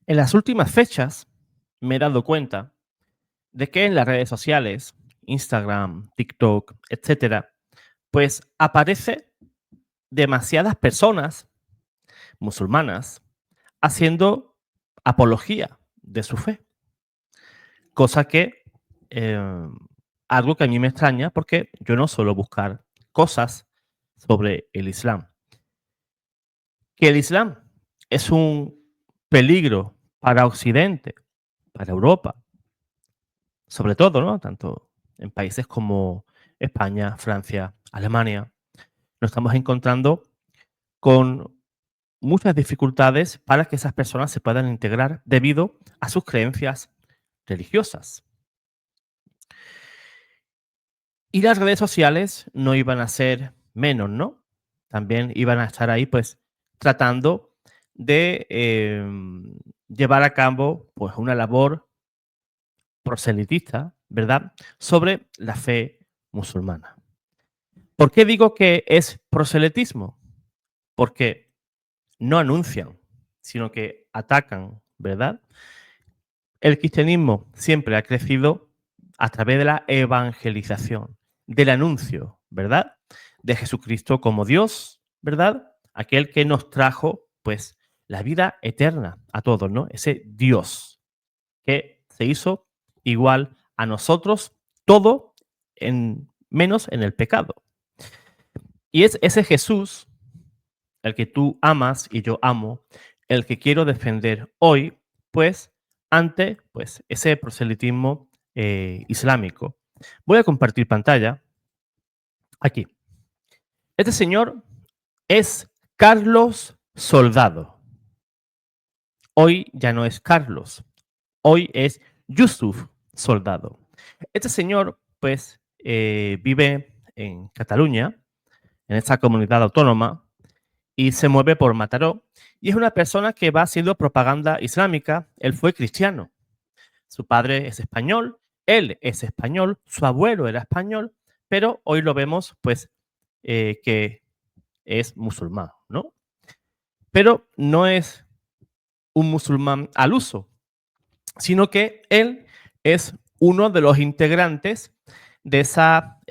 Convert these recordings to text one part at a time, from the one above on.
En las últimas fechas me he dado cuenta de que en las redes sociales, Instagram, TikTok, etcétera, pues aparece demasiadas personas musulmanas haciendo apología de su fe. Cosa que, algo que a mí me extraña porque yo no suelo buscar cosas sobre el Islam. Que el Islam es un peligro para Occidente, para Europa, sobre todo, ¿no? Tanto en países como España, Francia, Alemania, nos estamos encontrando con muchas dificultades para que esas personas se puedan integrar debido a sus creencias religiosas. Y las redes sociales no iban a ser menos, ¿no? También iban a estar ahí, pues, tratando de llevar a cabo, pues, una labor proselitista, ¿verdad?, sobre la fe musulmana. ¿Por qué digo que es proselitismo? Porque no anuncian, sino que atacan, ¿verdad? El cristianismo siempre ha crecido a través de la evangelización, del anuncio, ¿verdad?, de Jesucristo como Dios, ¿verdad?, aquel que nos trajo, pues, la vida eterna a todos, ¿no? Ese Dios que se hizo igual a nosotros, todo menos en el pecado. Y es ese Jesús, el que tú amas y yo amo, el que quiero defender hoy, pues, ante pues, ese proselitismo islámico. Voy a compartir pantalla aquí. Este señor es Carlos Soldado. Hoy ya no es Carlos, hoy es Yusuf Soldado. Este señor, pues, vive en Cataluña, en esta comunidad autónoma, y se mueve por Mataró. Y es una persona que va haciendo propaganda islámica. Él fue cristiano. Su padre es español, él es español, su abuelo era español, pero hoy lo vemos, pues, que es musulmán, ¿no? Pero no es un musulmán al uso, sino que él es uno de los integrantes de esa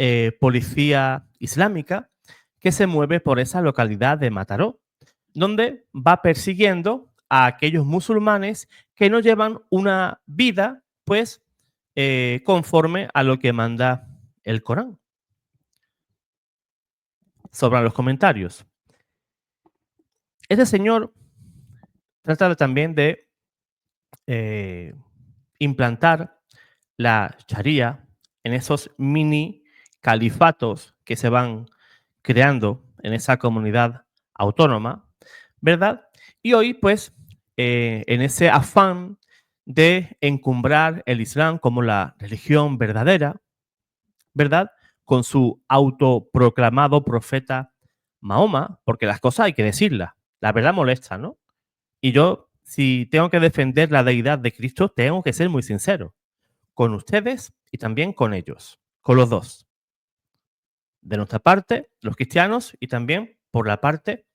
policía islámica que se mueve por esa localidad de Mataró, donde va persiguiendo a aquellos musulmanes que no llevan una vida, pues, conforme a lo que manda el Corán. Sobran los comentarios. Este señor trata también de implantar la Sharia en esos mini califatos que se van creando en esa comunidad autónoma, ¿verdad? Y hoy, pues, en ese afán de encumbrar el Islam como la religión verdadera, ¿verdad?, con su autoproclamado profeta Mahoma, porque las cosas hay que decirlas, la verdad molesta, ¿no? Y yo, si tengo que defender la deidad de Cristo, tengo que ser muy sincero con ustedes y también con ellos, con los dos. De nuestra parte, los cristianos, y también por la parte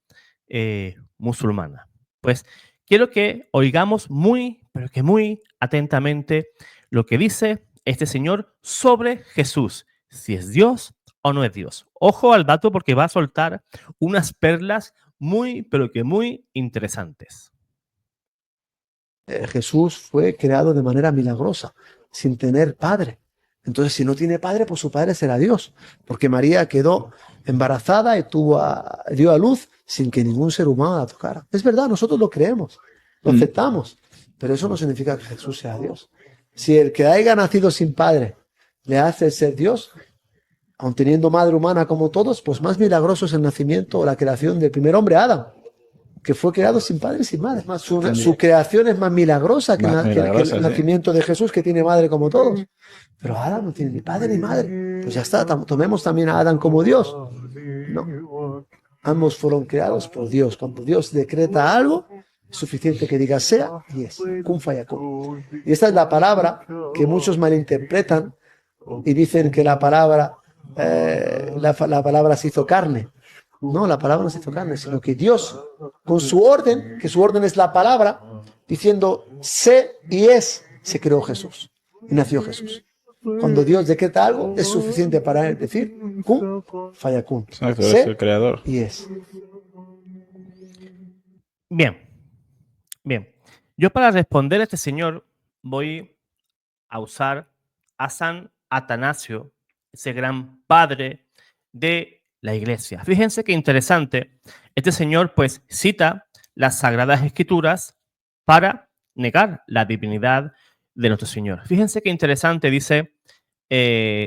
musulmana. Pues quiero que oigamos muy, pero que muy atentamente lo que dice este señor sobre Jesús, si es Dios o no es Dios. Ojo al dato porque va a soltar unas perlas muy, pero que muy interesantes. Jesús fue creado de manera milagrosa, sin tener padre. Entonces, si no tiene padre, pues su padre será Dios, porque María quedó embarazada y dio a luz sin que ningún ser humano la tocara. Es verdad, nosotros lo creemos, lo aceptamos, pero eso no significa que Jesús sea Dios. Si el que haya nacido sin padre le hace ser Dios, aun teniendo madre humana como todos, pues más milagroso es el nacimiento o la creación del primer hombre, Adán, que fue creado sin padre y sin madre. Su creación es más milagrosa que el nacimiento de Jesús, que tiene madre como todos. Pero Adán no tiene ni padre ni madre. Pues ya está, tomemos también a Adán como Dios. No. Ambos fueron creados por Dios. Cuando Dios decreta algo, es suficiente que diga sea y es. Kun fayakun. Y esta es la palabra que muchos malinterpretan y dicen que la palabra se hizo carne. No, la palabra no se hizo carne, sino que Dios, con su orden, que su orden es la palabra, diciendo sé y es, se creó Jesús y nació Jesús. Cuando Dios decreta algo, es suficiente para él decir cum, fayakun. Exacto, es el Sé creador. y es. Bien, bien. Yo para responder a este señor voy a usar a San Atanasio, ese gran padre de la iglesia. Fíjense qué interesante. Este señor pues cita las Sagradas Escrituras para negar la divinidad de nuestro Señor. Fíjense qué interesante dice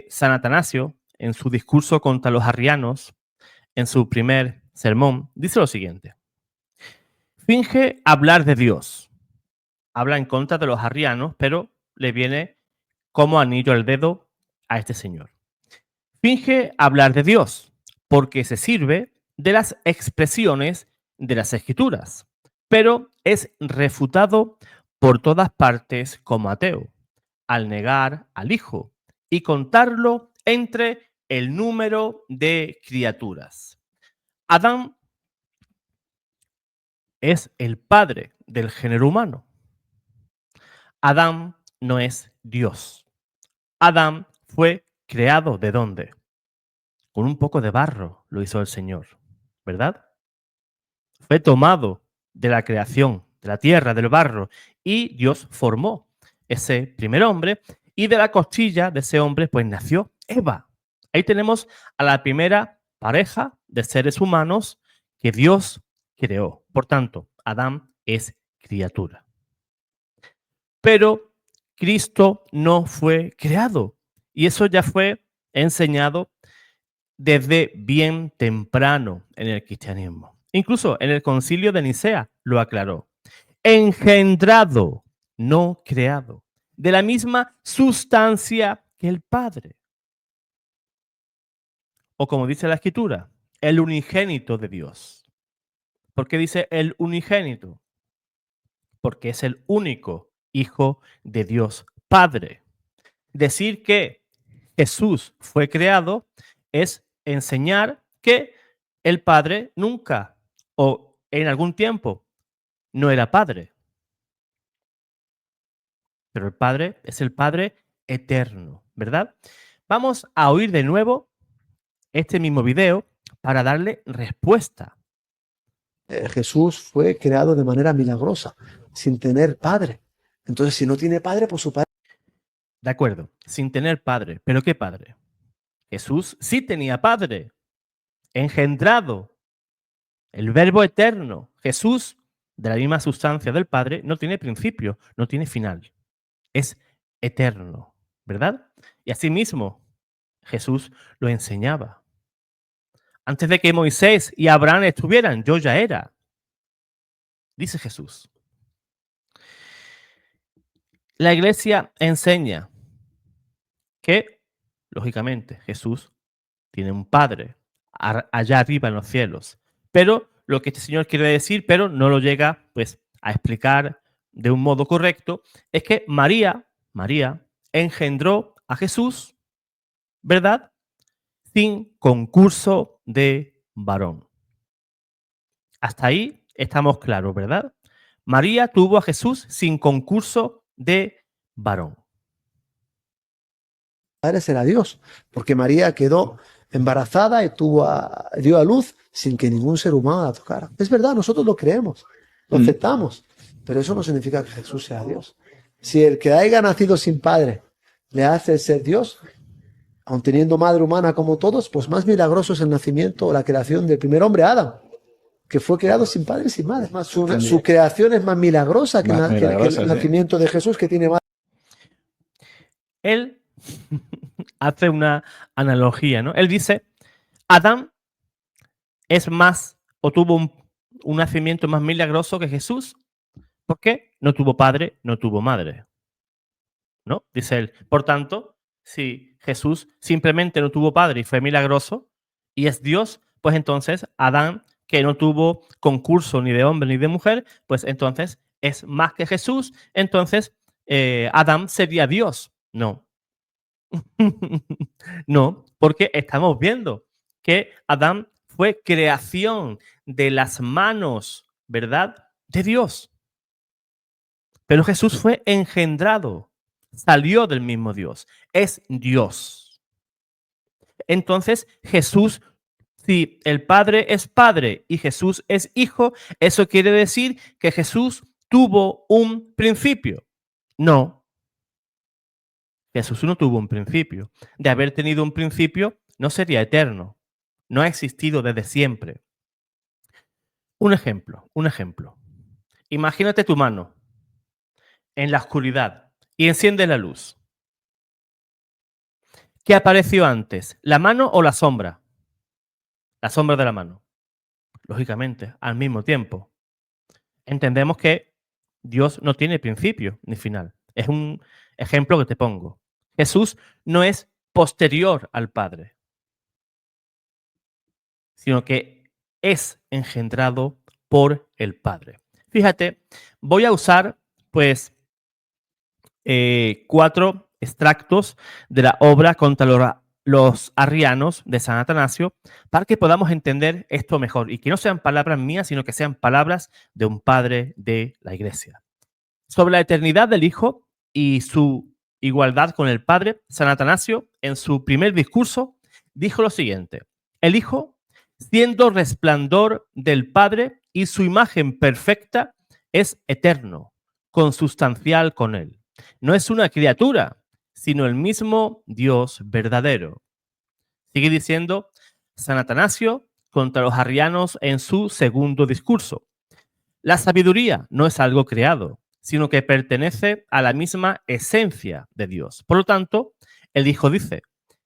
San Atanasio en su discurso contra los arrianos, en su primer sermón, dice lo siguiente. Finge hablar de Dios. Habla en contra de los arrianos, pero le viene como anillo al dedo a este señor. Finge hablar de Dios porque se sirve de las expresiones de las escrituras, pero es refutado por todas partes como ateo, al negar al Hijo y contarlo entre el número de criaturas. Adán es el padre del género humano. Adán no es Dios. Adán fue creado ¿de dónde? Con un poco de barro lo hizo el Señor, ¿verdad? Fue tomado de la creación, de la tierra, del barro, y Dios formó ese primer hombre, y de la costilla de ese hombre pues nació Eva. Ahí tenemos a la primera pareja de seres humanos que Dios creó. Por tanto, Adán es criatura. Pero Cristo no fue creado, y eso ya fue enseñado desde bien temprano en el cristianismo. Incluso en el concilio de Nicea lo aclaró. Engendrado, no creado, de la misma sustancia que el Padre. O como dice la Escritura, el unigénito de Dios. ¿Por qué dice el unigénito? Porque es el único Hijo de Dios Padre. Decir que Jesús fue creado es enseñar que el Padre nunca o en algún tiempo no era Padre. Pero el Padre es el Padre eterno, ¿verdad? Vamos a oír de nuevo este mismo video para darle respuesta. Jesús fue creado de manera milagrosa, sin tener padre. Entonces, si no tiene padre, pues su padre. De acuerdo, sin tener padre. ¿Pero qué padre? Jesús sí tenía padre, engendrado, el verbo eterno. Jesús, de la misma sustancia del Padre, no tiene principio, no tiene final. Es eterno, ¿verdad? Y asimismo, Jesús lo enseñaba. Antes de que Moisés y Abraham estuvieran, yo ya era, dice Jesús. La iglesia enseña que, lógicamente, Jesús tiene un Padre allá arriba en los cielos. Pero lo que este señor quiere decir, pero no lo llega pues, a explicar de un modo correcto, es que María engendró a Jesús, ¿verdad? Sin concurso de varón. Hasta ahí estamos claros, ¿verdad? María tuvo a Jesús sin concurso de varón. Padre será Dios, porque María quedó embarazada y dio a luz sin que ningún ser humano la tocara. Es verdad, nosotros lo creemos, lo aceptamos, pero eso no significa que Jesús sea Dios. Si el que haya nacido sin padre le hace ser Dios, aun teniendo madre humana como todos, pues más milagroso es el nacimiento o la creación del primer hombre, Adán, que fue creado sin padre y sin madre. Su creación es más milagrosa que, el nacimiento de Jesús, que tiene madre. Él hace una analogía, ¿no? Él dice, Adán es más o tuvo un nacimiento más milagroso que Jesús porque no tuvo padre, no tuvo madre. ¿No? Dice él. Por tanto, si Jesús simplemente no tuvo padre y fue milagroso y es Dios, pues entonces Adán, que no tuvo concurso ni de hombre ni de mujer, pues entonces es más que Jesús, entonces Adán sería Dios. No. No, porque estamos viendo que Adán fue creación de las manos, ¿verdad? De Dios. Pero Jesús fue engendrado, salió del mismo Dios, es Dios. Entonces Jesús, si el Padre es Padre y Jesús es Hijo, eso quiere decir que Jesús tuvo un principio. No, Jesús no tuvo un principio. De haber tenido un principio, no sería eterno. No ha existido desde siempre. Un ejemplo, un ejemplo. Imagínate tu mano en la oscuridad y enciende la luz. ¿Qué apareció antes? ¿La mano o la sombra? La sombra de la mano. Lógicamente, al mismo tiempo. Entendemos que Dios no tiene principio ni final. Es un ejemplo que te pongo. Jesús no es posterior al Padre, sino que es engendrado por el Padre. Fíjate, voy a usar pues 4 extractos de la obra contra los arrianos de San Atanasio para que podamos entender esto mejor y que no sean palabras mías, sino que sean palabras de un padre de la Iglesia. Sobre la eternidad del Hijo y su igualdad con el Padre, San Atanasio, en su primer discurso, dijo lo siguiente: el Hijo, siendo resplandor del Padre y su imagen perfecta, es eterno, consustancial con él. No es una criatura, sino el mismo Dios verdadero. Sigue diciendo San Atanasio contra los arrianos en su segundo discurso. La sabiduría no es algo creado, sino que pertenece a la misma esencia de Dios. Por lo tanto, el Hijo dice: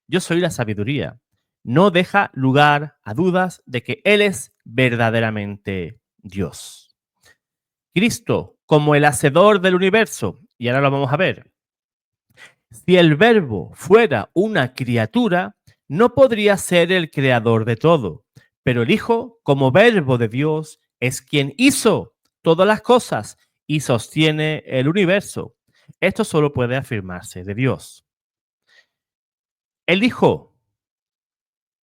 yo soy la sabiduría. No deja lugar a dudas de que Él es verdaderamente Dios. Cristo, como el hacedor del universo, y ahora lo vamos a ver, si el Verbo fuera una criatura, no podría ser el creador de todo, pero el Hijo, como Verbo de Dios, es quien hizo todas las cosas y sostiene el universo. Esto solo puede afirmarse de Dios. El Hijo,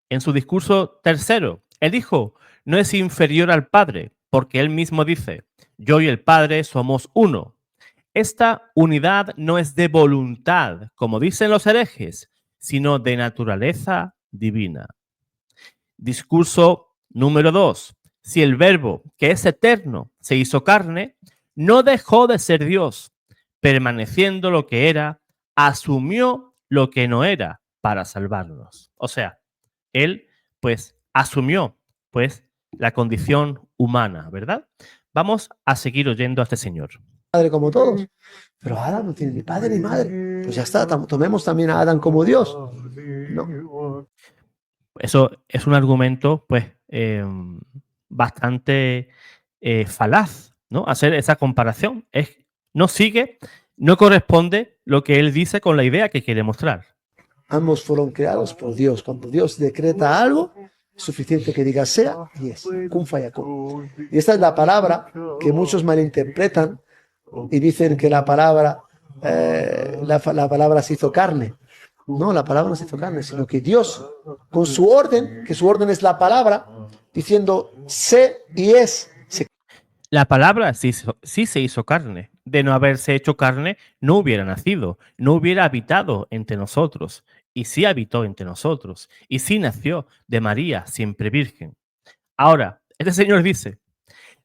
en su discurso tercero, el Hijo no es inferior al Padre, porque él mismo dice: yo y el Padre somos uno. Esta unidad no es de voluntad, como dicen los herejes, sino de naturaleza divina. Discurso número 2. Si el Verbo, que es eterno, se hizo carne, no dejó de ser Dios, permaneciendo lo que era, asumió lo que no era para salvarnos. O sea, él pues asumió pues la condición humana, ¿verdad? Vamos a seguir oyendo a este señor. Padre como todos. Pero Adán no tiene ni padre ni madre. Pues ya está, tomemos también a Adán como Dios. No. Eso es un argumento, pues, bastante falaz, ¿no? Hacer esa comparación. No sigue, no corresponde lo que él dice con la idea que quiere mostrar. Ambos fueron creados por Dios. Cuando Dios decreta algo, es suficiente que diga sea y es. Kun fayakun. Y esta es la palabra que muchos malinterpretan y dicen que la palabra se hizo carne. No, la palabra no se hizo carne, sino que Dios, con su orden, que su orden es la palabra, diciendo sé y es. La palabra sí se hizo carne. De no haberse hecho carne, no hubiera nacido, no hubiera habitado entre nosotros. Y sí habitó entre nosotros. Y sí nació de María, siempre virgen. Ahora, este señor dice: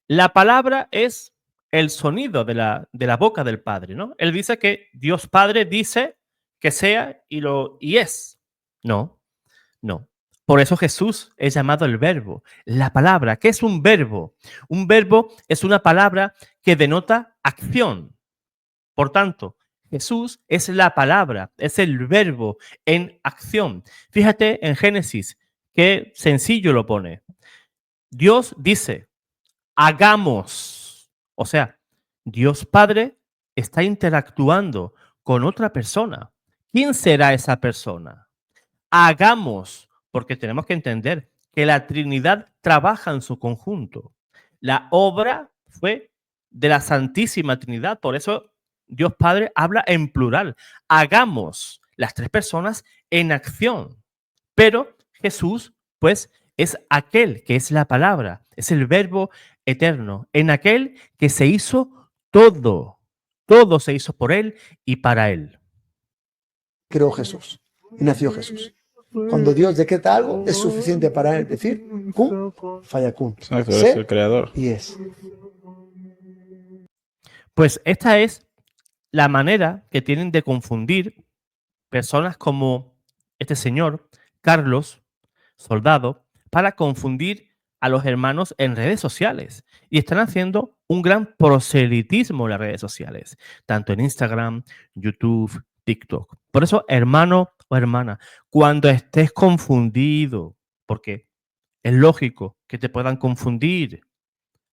la palabra es el sonido de la boca del Padre, ¿no? Él dice que Dios Padre dice que sea y es. No, no. Por eso Jesús es llamado el Verbo, la palabra. ¿Qué es un verbo? Un verbo es una palabra que denota acción. Por tanto, Jesús es la palabra, es el verbo en acción. Fíjate en Génesis, qué sencillo lo pone. Dios dice: hagamos. O sea, Dios Padre está interactuando con otra persona. ¿Quién será esa persona? Hagamos, porque tenemos que entender que la Trinidad trabaja en su conjunto. La obra fue de la Santísima Trinidad, por eso Dios Padre habla en plural. Hagamos, las tres personas en acción. Pero Jesús, pues, es aquel que es la palabra, es el Verbo eterno, en aquel que se hizo todo. Todo se hizo por Él y para Él. Creó Jesús y nació Jesús. Cuando Dios decreta algo, es suficiente para él decir, cum, fayacun. Exacto, es el creador. Y es. Pues esta es la manera que tienen de confundir personas como este señor, Carlos, soldado, para confundir a los hermanos en redes sociales. Y están haciendo un gran proselitismo en las redes sociales, tanto en Instagram, YouTube, TikTok. Por eso, hermano o hermana, cuando estés confundido, porque es lógico que te puedan confundir,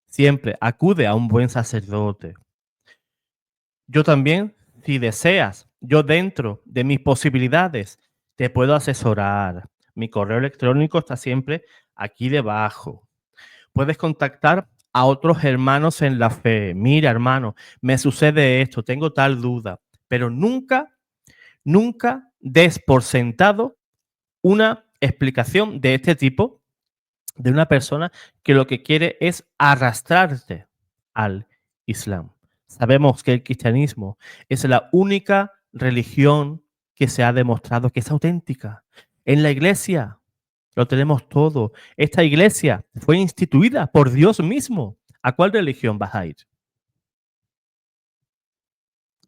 siempre acude a un buen sacerdote. Yo también, si deseas, yo dentro de mis posibilidades, te puedo asesorar. Mi correo electrónico está siempre aquí debajo. Puedes contactar a otros hermanos en la fe. Mira, hermano, me sucede esto, tengo tal duda, pero nunca des por sentado una explicación de este tipo de una persona que lo que quiere es arrastrarte al Islam. Sabemos que el cristianismo es la única religión que se ha demostrado que es auténtica. En la iglesia lo tenemos todo. Esta iglesia fue instituida por Dios mismo. ¿A cuál religión vas a ir?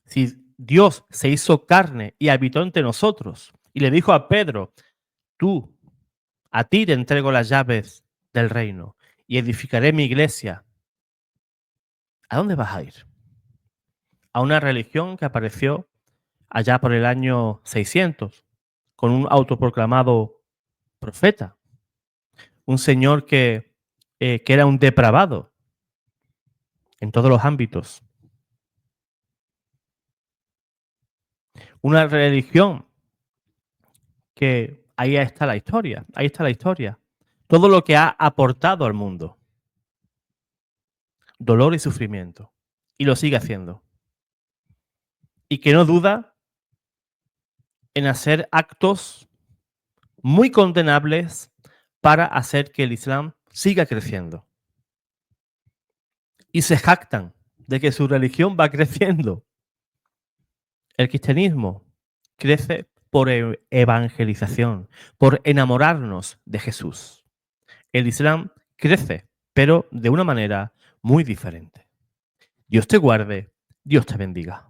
Si Dios se hizo carne y habitó entre nosotros y le dijo a Pedro, tú, a ti te entrego las llaves del reino y edificaré mi iglesia. ¿A dónde vas a ir? A una religión que apareció allá por el año 600 con un autoproclamado profeta, un señor que era un depravado en todos los ámbitos. Una religión que ahí está la historia, ahí está la historia. Todo lo que ha aportado al mundo. Dolor y sufrimiento. Y lo sigue haciendo. Y que no duda en hacer actos muy condenables para hacer que el Islam siga creciendo. Y se jactan de que su religión va creciendo. El cristianismo crece por evangelización, por enamorarnos de Jesús. El Islam crece, pero de una manera muy diferente. Dios te guarde, Dios te bendiga.